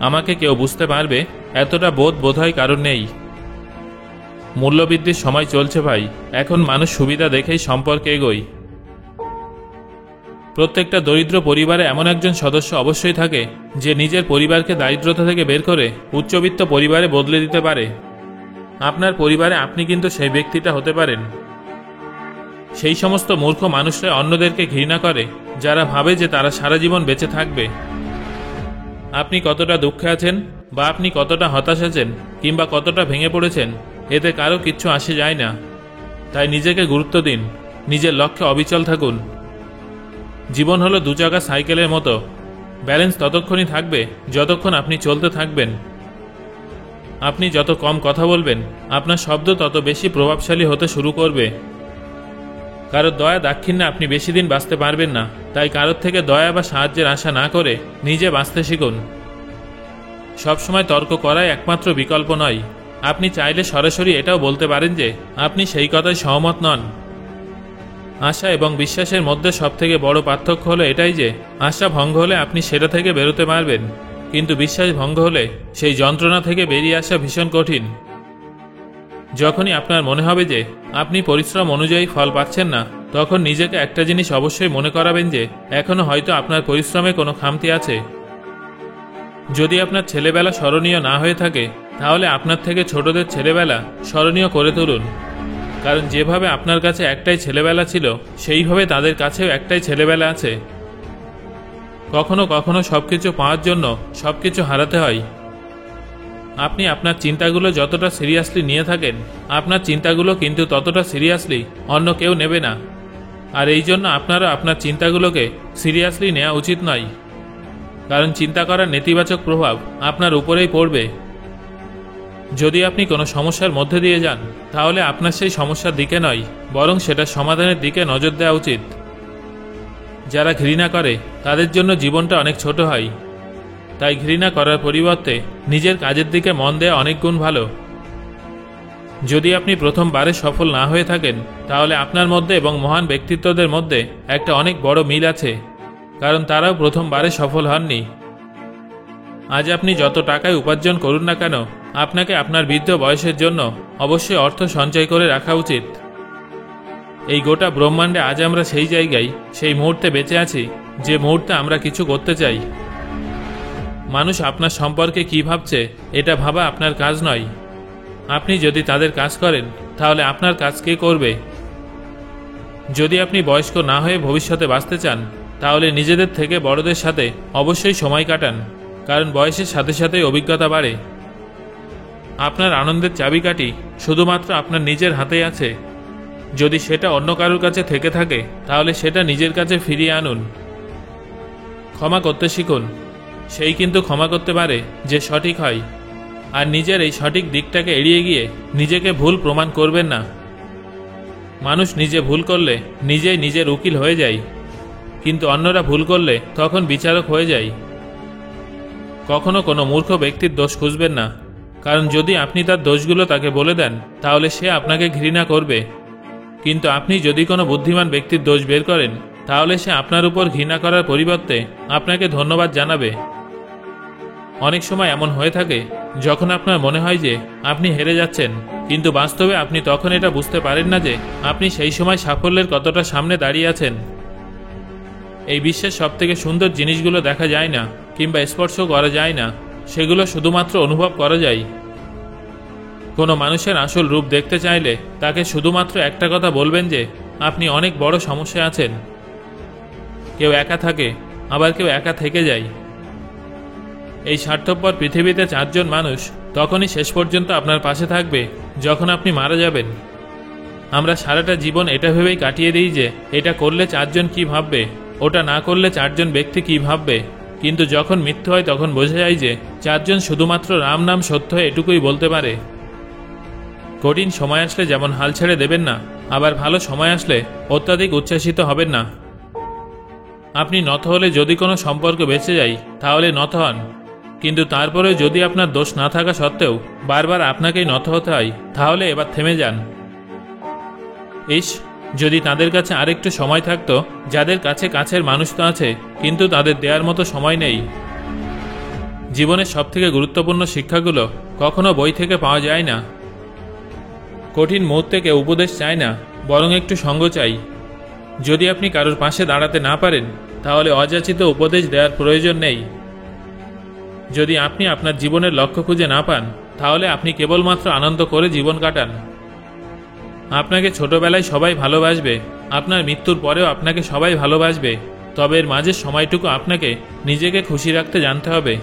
আমাকে কেউ বুঝতে পারবে এতটা বোধহয় কারণ নেই। মূল্যবৃদ্ধির সময় চলছে ভাই, এখন মানুষ সুবিধা দেখেই সম্পর্কে এগোয়। প্রত্যেকটা দরিদ্র পরিবারে এমন একজন সদস্য অবশ্যই থাকে যে নিজের পরিবারকে দারিদ্রতা থেকে বের করে উচ্চবিত্ত পরিবারে বদলে দিতে পারে। আপনার পরিবারে আপনি কিন্তু সেই ব্যক্তিটা হতে পারেন। সেই সমস্ত মূর্খ মানুষরা অন্যদেরকে ঘৃণা করে যারা ভাবে যে তারা সারা জীবন বেঁচে থাকবে। আপনি কতটা দুঃখে আছেন বা আপনি কতটা হতাশ আছেন কিংবা কতটা ভেঙে পড়েছেন, এতে কারো কিচ্ছু আসে যায় না। তাই নিজেকে গুরুত্ব দিন, নিজের লক্ষ্যে অবিচল থাকুন। জীবন হলো দুচাকা সাইকেলের মতো, ব্যালেন্স ততক্ষণই থাকবে যতক্ষণ আপনি চলতে থাকবেন। আপনি যত কম কথা বলবেন আপনার শব্দ তত বেশি প্রভাবশালী হতে শুরু করবে। কারোর দয়া দাক্ষিণ্যে আপনি বেশি দিন বাঁচতে পারবেন না, তাই কারোর থেকে দয়া বা সাহায্যের আশা না করে নিজে বাঁচতে শিখুন। সবসময় তর্ক করাই একমাত্র বিকল্প নয়। আপনি চাইলে সরাসরি এটাও বলতে পারেন যে আপনি সেই কথায় সহমত নন। আশা এবং বিশ্বাসের মধ্যে সবথেকে বড় পার্থক্য হলো এটাই যে আশা ভঙ্গ হলে আপনি সেটা থেকে বেরোতে পারবেন, কিন্তু বিশ্বাস ভঙ্গ হলে সেই যন্ত্রণা থেকে বেরিয়ে আসা ভীষণ কঠিন। যখনই আপনার মনে হবে যে আপনি পরিশ্রম অনুযায়ী ফল পাচ্ছেন না, তখন নিজেকে একটা জিনিস অবশ্যই মনে করাবেন যে এখনো হয়তো আপনার পরিশ্রমে কোনো খামতি আছে। যদি আপনার ছেলেবেলা স্মরণীয় না হয়ে থাকে, তাহলে আপনার থেকে ছোটদের ছেলেবেলা স্মরণীয় করে তুলুন। কারণ যেভাবে আপনার কাছে একটাই ছেলেবেলা ছিল, সেইভাবে তাদের কাছেও একটাই ছেলেবেলা আছে। কখনো কখনো সবকিছু পাওয়ার জন্য সবকিছু হারাতে হয়। আপনি আপনার চিন্তাগুলো যতটা সিরিয়াসলি নিয়ে থাকেন, আপনার চিন্তাগুলো কিন্তু ততটা সিরিয়াসলি অন্য কেউ নেবে না। আর এই জন্য আপনারা আপনার চিন্তাগুলোকে সিরিয়াসলি নেওয়া উচিত নয়, কারণ চিন্তা করার নেতিবাচক প্রভাব আপনার উপরেই পড়বে। যদি আপনি কোনো সমস্যার মধ্যে দিয়ে যান, তাহলে আপনার সেই সমস্যার দিকে নয়, বরং সেটা সমাধানের দিকে নজর দেওয়া উচিত। যারা ঘৃণা করে তাদের জন্য জীবনটা অনেক ছোট হয়, তাই ঘৃণা করার পরিবর্তে নিজের কাজের দিকে মন দেওয়া অনেক গুণ ভালো। যদি আপনি প্রথমবারে সফল না হয়ে থাকেন, তাহলে আপনার মধ্যে এবং মহান ব্যক্তিত্বদের মধ্যে একটা অনেক বড় মিল আছে, কারণ তারাও প্রথমবারে সফল হননি। আজ আপনি যত টাকায় উপার্জন করুন না কেন, আপনাকে আপনার বৃদ্ধ বয়সের জন্য অবশ্যই অর্থ সঞ্চয় করে রাখা উচিত। এই গোটা ব্রহ্মাণ্ডে আজ আমরা সেই জায়গায়, সেই মুহূর্তে বেঁচে আছি যে মুহূর্তে আমরা কিছু করতে চাই। মানুষ আপনার সম্পর্কে কী ভাবছে এটা ভাবা আপনার কাজ নয়। আপনি যদি তাদের কাজ করেন, তাহলে আপনার কাজ কে করবে? যদি আপনি বয়স্ক না হয়ে ভবিষ্যতে বাঁচতে চান, তাহলে নিজেদের থেকে বড়দের সাথে অবশ্যই সময় কাটান, কারণ বয়সের সাথে সাথে অভিজ্ঞতা বাড়ে। আপনার আনন্দের চাবিকাঠি শুধুমাত্র আপনার নিজের হাতেই আছে। যদি সেটা অন্য কারোর কাছে থেকে থাকে, তাহলে সেটা নিজের কাছে ফিরিয়ে আনুন। ক্ষমা করতে শিখুন, সেই কিন্তু ক্ষমা করতে পারে যে সঠিক হয়। আর নিজের এই সঠিক দিকটাকে এড়িয়ে গিয়ে নিজেকে ভুল প্রমাণ করবেন না। মানুষ নিজে ভুল করলে নিজেই নিজের উকিল হয়ে যায়, কিন্তু অন্যরা ভুল করলে তখন বিচারক হয়ে যায়। কখনো কোনো মূর্খ ব্যক্তির দোষ খুঁজবেন না, কারণ যদি আপনি তার দোষগুলো তাকে বলে দেন, তাহলে সে আপনাকে ঘৃণা করবে। কিন্তু আপনি যদি কোনো বুদ্ধিমান ব্যক্তির দোষ বের করেন, তাহলে সে আপনার উপর ঘৃণা করার পরিবর্তে আপনাকে ধন্যবাদ জানাবে। অনেক সময় এমন হয়ে থাকে যখন আপনার মনে হয় যে আপনি হেরে যাচ্ছেন, কিন্তু বাস্তবে আপনি তখন এটা বুঝতে পারেন না যে আপনি সেই সময় সাফল্যের কতটা সামনে দাঁড়িয়ে আছেন। এই বিশ্বের সবথেকে সুন্দর জিনিসগুলো দেখা যায় না কিংবা স্পর্শ করা যায় না, সেগুলো শুধুমাত্র অনুভব করা যায়। কোনো মানুষের আসল রূপ দেখতে চাইলে তাকে শুধুমাত্র একটা কথা বলবেন যে আপনি অনেক বড় সমস্যায় আছেন। কেউ একা থাকে, আবার কেউ একা থেকে যায়। এই স্বার্থপর পৃথিবীতে 4 জন মানুষ তখনই শেষ পর্যন্ত আপনার পাশে থাকবে যখন আপনি মারা যাবেন। আমরা সারাটা জীবন এটা ভেবেই কাটিয়ে দিই যে এটা করলে 4 জন কী ভাববে, ওটা না করলে 4 জন ব্যক্তি কী ভাববে। কিন্তু যখন মৃত্যু হয় তখন বোঝা যায় যে 4 জন শুধুমাত্র রাম নাম সত্য এটুকুই বলতে পারে। কঠিন সময় আসলে যেমন হাল ছেড়ে দেবেন না, আবার ভালো সময় আসলে অত্যাধিক উচ্ছ্বাসিত হবেন না। আপনি নত হলে যদি কোনো সম্পর্ক বেঁচে যায়, তাহলে নত হন, কিন্তু তারপরে যদি আপনার দোষ না থাকা সত্ত্বেও বারবার আপনাকেই নত হতে হয়, তাহলে এবার থেমে যান। যদি তাদের কাছে আরেকটু সময় থাকতো, যাদের কাছে কাছের মানুষ তো আছে কিন্তু তাদের দেওয়ার মতো সময় নেই। জীবনের সবথেকে গুরুত্বপূর্ণ শিক্ষাগুলো কখনো বই থেকে পাওয়া যায় না। কঠিন মুহূর্তে কেউ উপদেশ চায় না, বরং একটু সঙ্গ চাই। যদি আপনি কারোর পাশে দাঁড়াতে না পারেন, তাহলে অযাচিত উপদেশ দেওয়ার প্রয়োজন নেই। যদি আপনি আপনার জীবনের লক্ষ্য খুঁজে না পান, তাহলে আপনি কেবলমাত্র আনন্দ করে জীবন কাটান। আপনাকে ছোটবেলায় সবাই ভালোবাসবে, আপনার মৃত্যুর পরেও আপনাকে সবাই ভালোবাসবে, তবে এর মাঝের সময়টুকু আপনাকে নিজেকে খুশি রাখতে জানতে হবে।